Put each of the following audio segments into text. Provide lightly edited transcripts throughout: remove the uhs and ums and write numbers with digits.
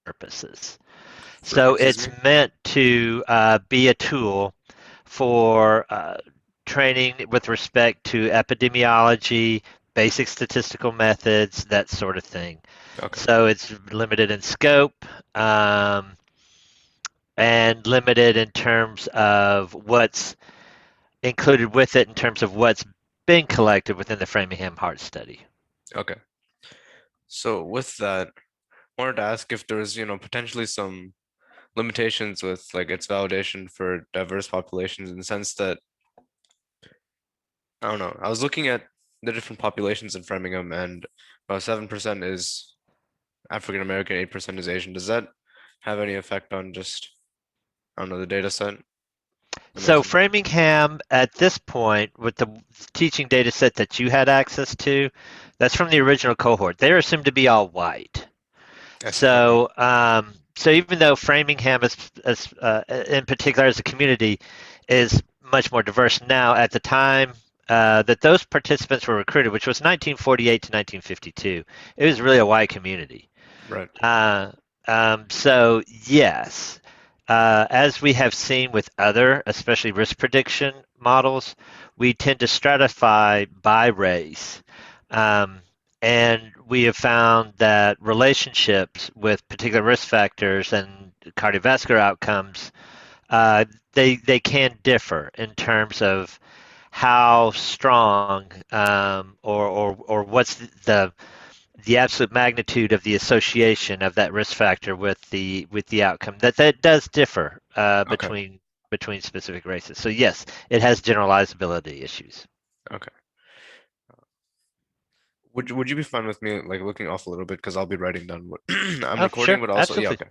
purposes. So Excuse it's me? meant to be a tool for training with respect to epidemiology, basic statistical methods, that sort of thing. Okay. So it's limited in scope and limited in terms of what's included with it in terms of what's been collected within the Framingham Heart Study. Okay. So with that, I wanted to ask if there's, potentially some limitations with like its validation for diverse populations in the sense that, I don't know, I was looking at the different populations in Framingham and about 7% is African American, 8% is Asian. Does that have any effect on just, I don't know, the data set? So Imagine. Framingham, at this point, with the teaching data set that you had access to, that's from the original cohort. They're assumed to be all white. I see. Okay. So even though Framingham in particular as a community is much more diverse now, at the time that those participants were recruited, which was 1948 to 1952, it was really a white community. Right. Uh, so yes, as we have seen with other, especially risk prediction models, we tend to stratify by race. Um, and we have found that relationships with particular risk factors and cardiovascular outcomes, uh, they can differ in terms of how strong or what's the absolute magnitude of the association of that risk factor with the outcome. That does differ Okay. between specific races. So yes, it has generalizability issues. Okay. Would you be fine with me like looking off a little bit because I'll be writing down what I'm Oh, recording, sure, but also yeah, absolutely.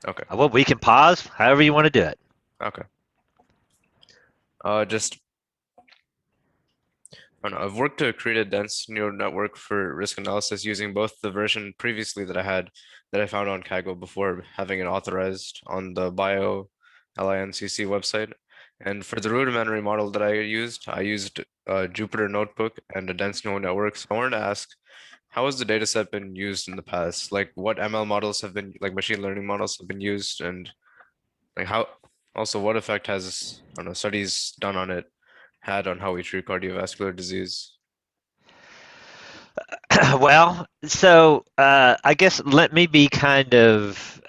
okay. Okay. Well, we can pause however you want to do it. Okay. Just I don't know. I've worked to create a dense neural network for risk analysis using both the version previously that I had that I found on Kaggle before having it authorized on the bio LINCC website. And for the rudimentary model that I used a Jupyter Notebook and a dense neural network. So I wanted to ask, how has the data set been used in the past? Like what ML models have been, like machine learning models have been used, and like how, also what effect has, I don't know, studies done on it had on how we treat cardiovascular disease? Well, so I guess let me be kind of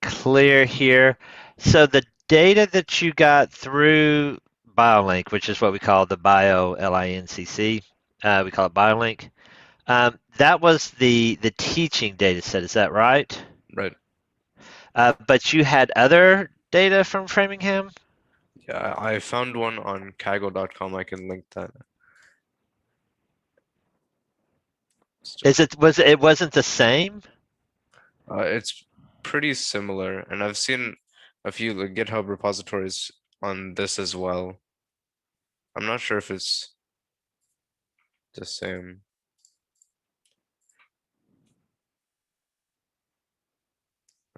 clear here. So the data that you got through BioLink, which is what we call the Bio LINCC, we call it BioLink. That was the teaching data set. Is that right? Right. But you had other data from Framingham. Yeah, I found one on kaggle.com. I can link that. Is it was it wasn't the same? It's pretty similar, and I've seen a few like, GitHub repositories on this as well. I'm not sure if it's the same.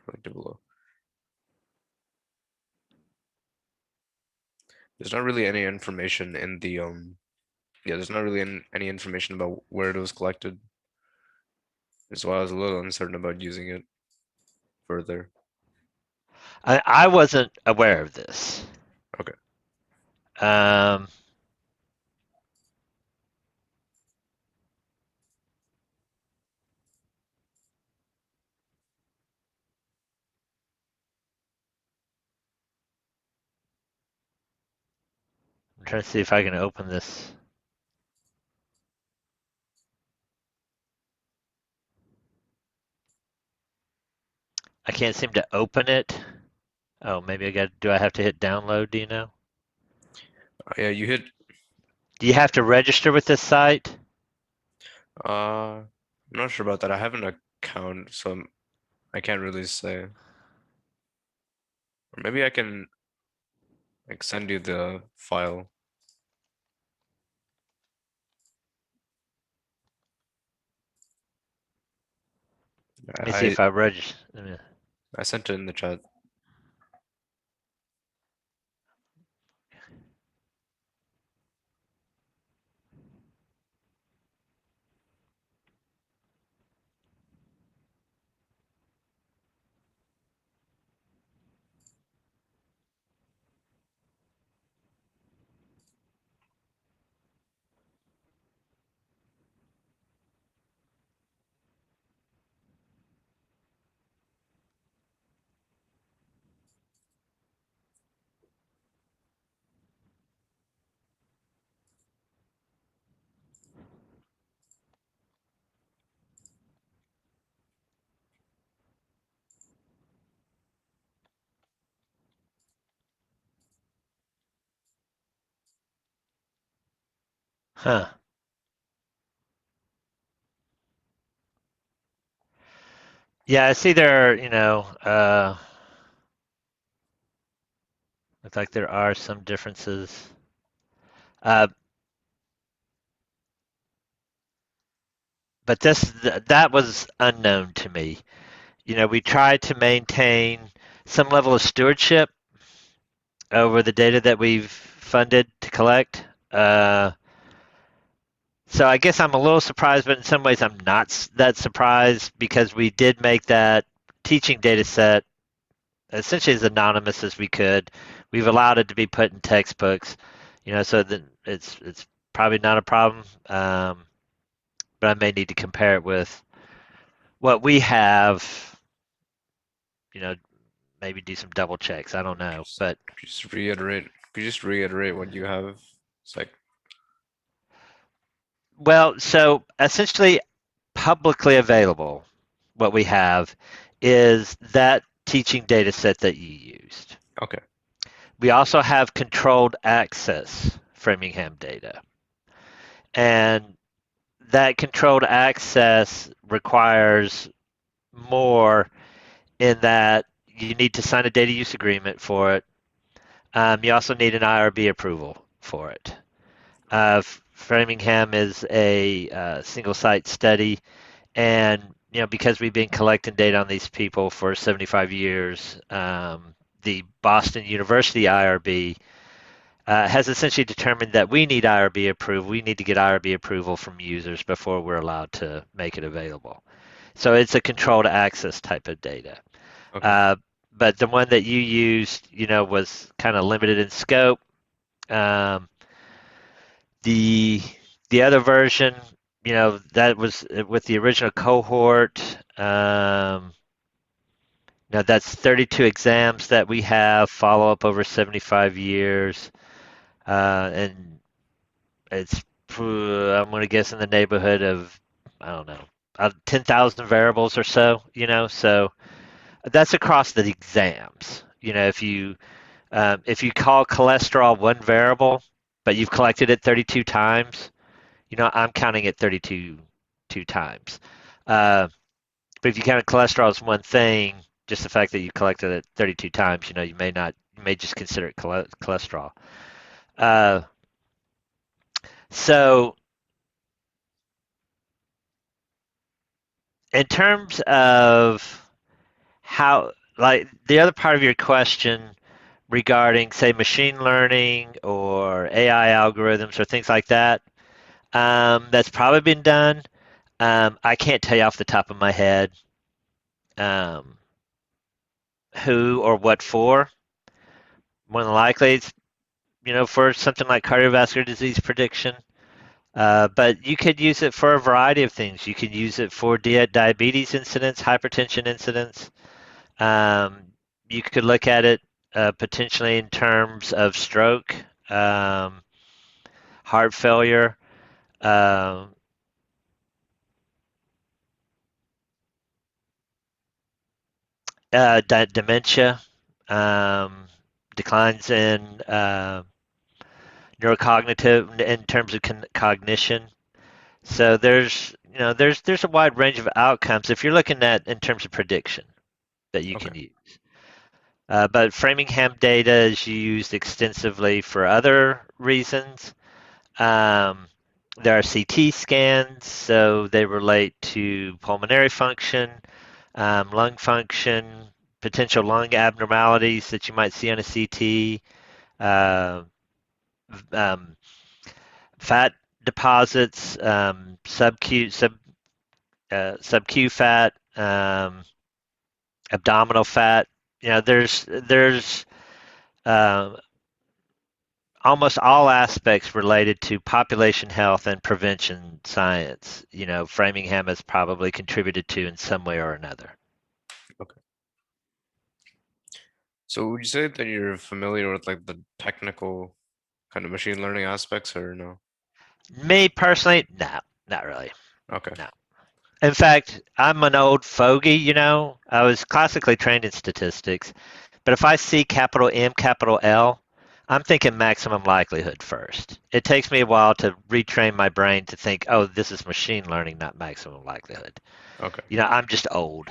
Linked it below. There's not really any information in the yeah, there's not really any information about where it was collected. That's why I was a little uncertain about using it further. I wasn't aware of this. Okay. Um, I'm trying to see if I can open this. I can't seem to open it. Oh, maybe I got. Do I have to hit download? Do you know? Yeah, you hit Do you have to register with this site? I'm not sure about that. I have an account, so I can't really say. Or maybe I can like send you the file. Let me see if I register. I sent it in the chat. Huh. Yeah, I see there, looks like there are some differences. Uh, but that was unknown to me. We tried to maintain some level of stewardship over the data that we've funded to collect. So I guess I'm a little surprised, but in some ways I'm not that surprised because we did make that teaching data set essentially as anonymous as we could. We've allowed it to be put in textbooks, so that it's probably not a problem. But I may need to compare it with what we have, you know, maybe do some double checks. I don't know. Just, But just reiterate. Could you just reiterate what you have? It's like, well, so essentially publicly available, what we have is that teaching data set that you used. okay, We also have controlled access Framingham data. And that controlled access requires more in that you need to sign a data use agreement for it. You also need an IRB approval for it. Framingham is a single site study, and because we've been collecting data on these people for 75 years, the Boston University IRB has essentially determined that we need IRB approval. We need to get IRB approval from users before we're allowed to make it available. So it's a controlled access type of data. okay, Uh, but the one that you used, was kind of limited in scope. Um, the the other version, that was with the original cohort. Now that's 32 exams that we have, follow up over 75 years, and it's I'm going to guess in the neighborhood of I don't know 10,000 variables or so. So that's across the exams. If you call cholesterol one variable, but you've collected it 32 times, I'm counting it 32 two times. Uh, but if you count cholesterol as one thing, just the fact that you collected it 32 times, you may just consider it cholesterol. Uh, so in terms of how, like the other part of your question regarding, say, machine learning or AI algorithms or things like that, that's probably been done. I can't tell you off the top of my head um, who or what for. More than likely, it's for something like cardiovascular disease prediction. But you could use it for a variety of things. You could use it for diabetes incidents, hypertension incidents. Um, you could look at it potentially in terms of stroke, um, heart failure, um, dementia, um, declines in neurocognitive in terms of cognition. So there's a wide range of outcomes if you're looking at in terms of prediction that you okay. can use. But Framingham data is used extensively for other reasons. Um, there are CT scans, so they relate to pulmonary function, lung function, potential lung abnormalities that you might see on a CT, uh, um, fat deposits, sub-Q fat, abdominal fat. There's uh, almost all aspects related to population health and prevention science. Framingham has probably contributed to in some way or another. Okay. So would you say that you're familiar with like the technical kind of machine learning aspects or no? Me personally, no, not really. Okay. No. In fact, I'm an old fogey. I was classically trained in statistics, but if I see capital M, capital L, I'm thinking maximum likelihood first. It takes me a while to retrain my brain to think, oh, this is machine learning, not maximum likelihood. Okay. I'm just old.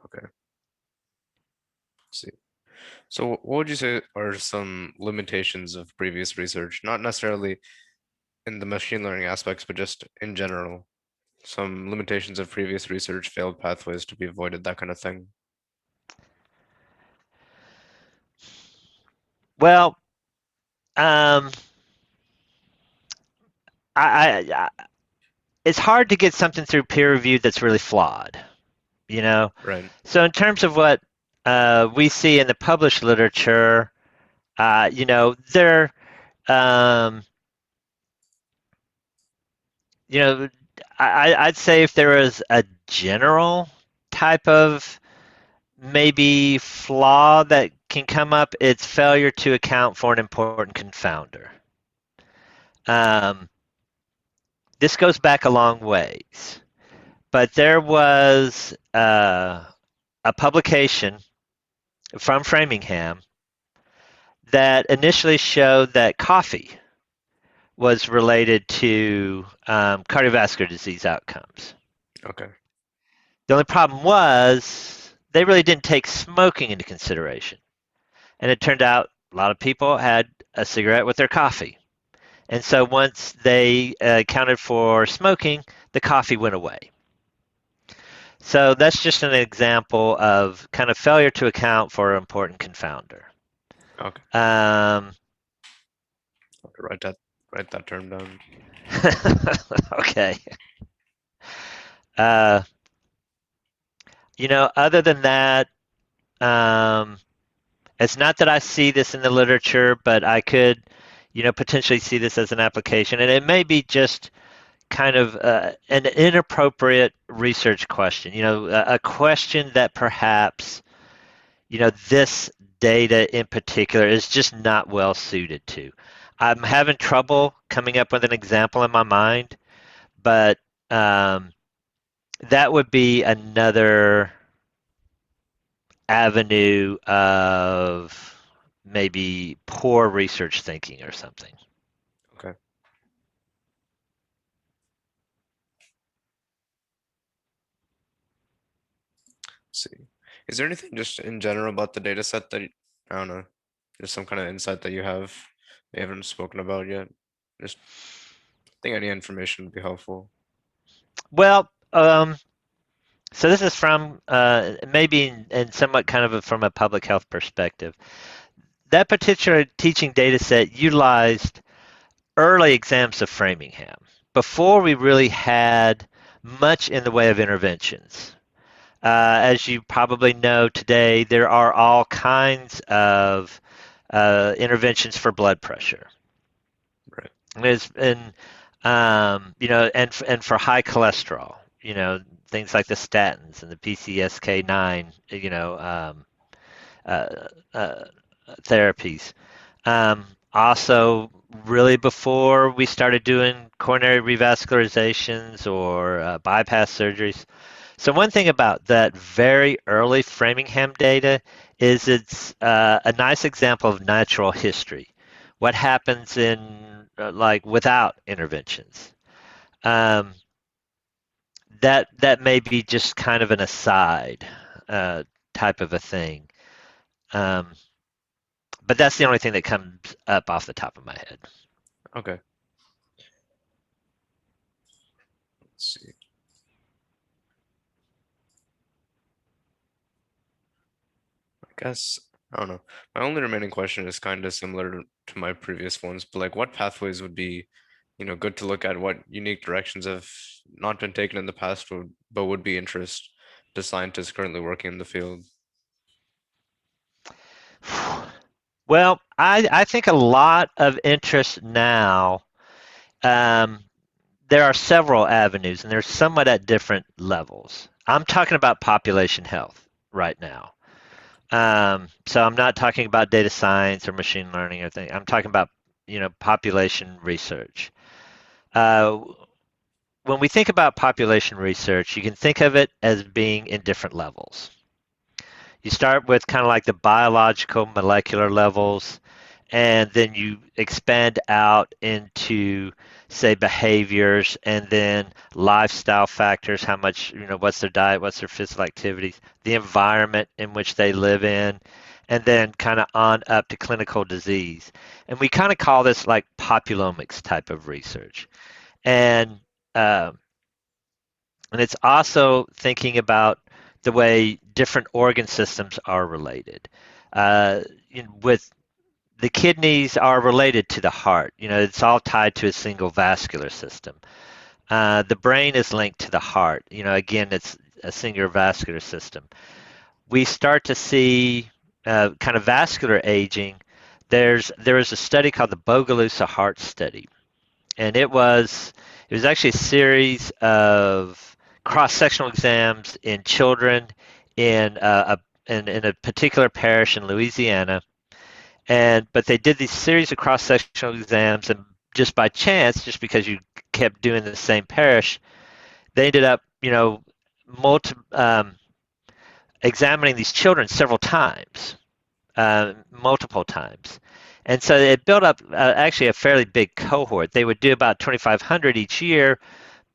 Okay. See. So what would you say are some limitations of previous research? Not necessarily in the machine learning aspects, but just in general. Some limitations of previous research, failed pathways to be avoided, that kind of thing. Well, um, I it's hard to get something through peer review that's really flawed, you know? Right. So, in terms of what we see in the published literature, there, um, you know, I'd say if there was a general type of maybe flaw that can come up, it's failure to account for an important confounder. Um, this goes back a long ways, but there was a publication from Framingham that initially showed that coffee was related to cardiovascular disease outcomes. Okay. The only problem was they really didn't take smoking into consideration. And it turned out a lot of people had a cigarette with their coffee. And so once they accounted for smoking, the coffee went away. So that's just an example of kind of failure to account for an important confounder. Okay. Um, Have to write that term down. okay. Uh, other than that, um, it's not that I see this in the literature, but I could, potentially see this as an application. And it may be just kind of an inappropriate research question, a question that perhaps, this data in particular is just not well suited to. I'm having trouble coming up with an example in my mind, but um, that would be another avenue of maybe poor research thinking or something. Okay. Let's see. Is there anything just in general about the data set that I don't know, just some kind of insight that you have we haven't spoken about yet? Just think any information would be helpful. Well, so this is from maybe in somewhat kind of from a public health perspective. That particular teaching data set utilized early exams of Framingham before we really had much in the way of interventions. As you probably know today, there are all kinds of interventions for blood pressure. Right. And for high cholesterol, things like the statins and the PCSK9, uh, uh, therapies. Also, really before we started doing coronary revascularizations or bypass surgeries. So one thing about that very early Framingham data is it's a nice example of natural history. What happens in like without interventions. Um, that may be just kind of an aside uh, type of a thing. Um, but that's the only thing that comes up off the top of my head. Okay. Let's see. I guess I don't know. My only remaining question is kind of similar to my previous ones, but like what pathways would be, good to look at, what unique directions have not been taken in the past but would be interest to scientists currently working in the field. Well, I think a lot of interest now. Um, there are several avenues, and they're somewhat at different levels. I'm talking about population health right now. So I'm not talking about data science or machine learning or thing. I'm talking about population research. Uh, when we think about population research, you can think of it as being in different levels. You start with kind of like the biological molecular levels, and then you expand out into, say, behaviors, and then lifestyle factors, how much, what's their diet, what's their physical activities, the environment in which they live in, and then kind of on up to clinical disease. And we kind of call this like populomics type of research. And um, and it's also thinking about the way different organ systems are related. Uh, with the kidneys are related to the heart. It's all tied to a single vascular system. The brain is linked to the heart. Again, it's a singular vascular system. We start to see kind of vascular aging. There is a study called the Bogalusa Heart Study, and it was actually a series of cross-sectional exams in children in in a particular parish in Louisiana. But they did these series of cross-sectional exams, and just by chance, just because you kept doing the same parish, they ended up, multi, examining these children several times, multiple times. And so it built up actually a fairly big cohort. They would do about 2,500 each year,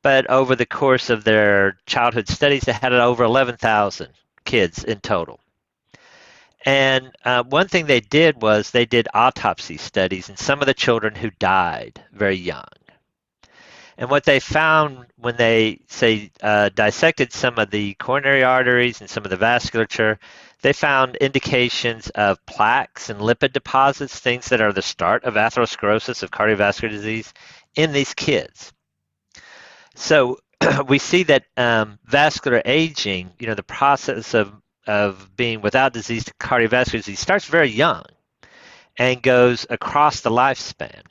but over the course of their childhood studies, they had over 11,000 kids in total. And one thing they did was they did autopsy studies in some of the children who died very young. And what they found when they, say, dissected some of the coronary arteries and some of the vasculature, they found indications of plaques and lipid deposits, things that are the start of atherosclerosis, of cardiovascular disease, in these kids. So we see that vascular aging, the process of being without disease to cardiovascular disease, starts very young and goes across the lifespan.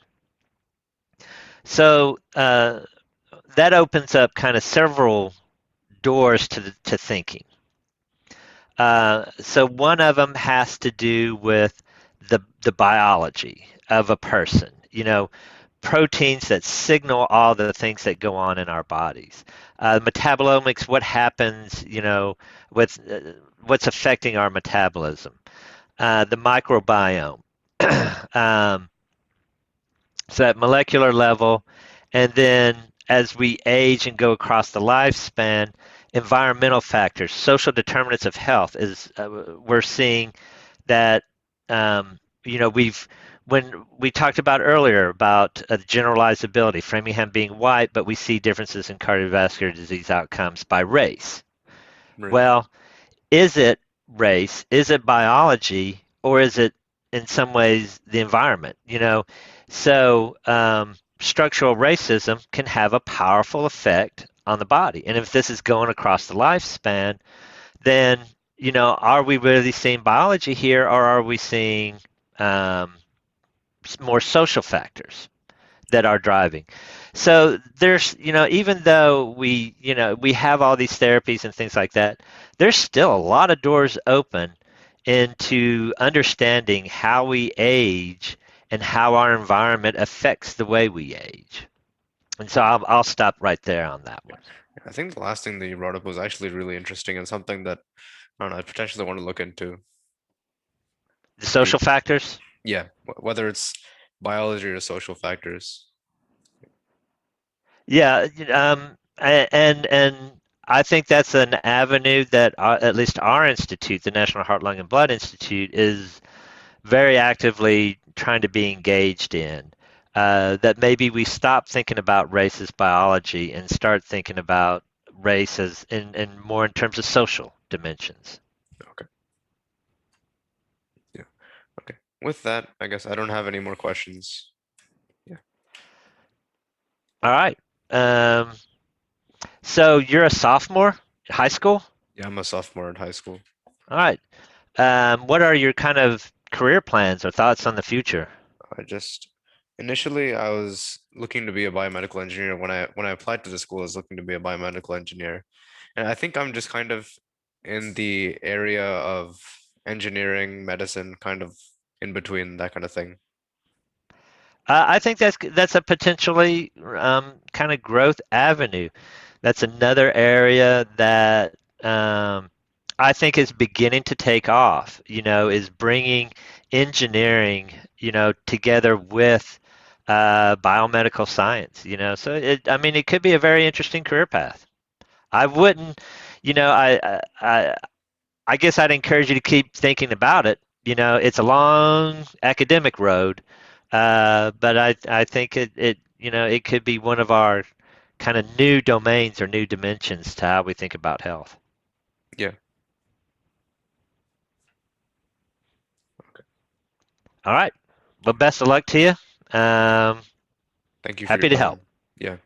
So that opens up kind of several doors to thinking. So one of them has to do with the biology of a person. Proteins that signal all the things that go on in our bodies. Metabolomics, what happens, with what's affecting our metabolism. The microbiome. um, so at molecular level, and then as we age and go across the lifespan, environmental factors, social determinants of health is we're seeing that we've when we talked about earlier about generalizability, Framingham being white, but we see differences in cardiovascular disease outcomes by race. Right. Well, is it race? Is it biology? Or is it in some ways the environment? So structural racism can have a powerful effect on the body. And if this is going across the lifespan, then are we really seeing biology here, or are we seeing um, more social factors that are driving? So there's, even though we have all these therapies and things like that, there's still a lot of doors open into understanding how we age and how our environment affects the way we age. And so I'll stop right there on that Yeah. one. I think the last thing that you brought up was actually really interesting and something that I don't know, I potentially want to look into. The The social factors. Yeah, whether it's biology or social factors. Yeah, and I think that's an avenue that at least our institute, the National Heart, Lung, and Blood Institute, is very actively trying to be engaged in. That maybe we stop thinking about race as biology and start thinking about race as in more in terms of social dimensions. Okay. Yeah. Okay. With that, I guess I don't have any more questions. Yeah. All right. Um, so you're a sophomore, high school. Yeah, I'm a sophomore in high school. All right. What are your kind of career plans or thoughts on the future? I just initially I was looking to be a biomedical engineer when I applied to the school. I was looking to be a biomedical engineer, and I think I'm just kind of in the area of engineering, medicine, kind of in between that kind of thing. I think that's a potentially kind of growth avenue. That's another area that I think is beginning to take off, is bringing engineering, together with biomedical science, So I mean, it could be a very interesting career path. I wouldn't, you know, I guess I'd encourage you to keep thinking about it. It's a long academic road, but I think it could be one of our kind of new domains or new dimensions to how we think about health. Yeah. All right. Well, best of luck to you. Um, Thank you for your Happy to help. time. Yeah.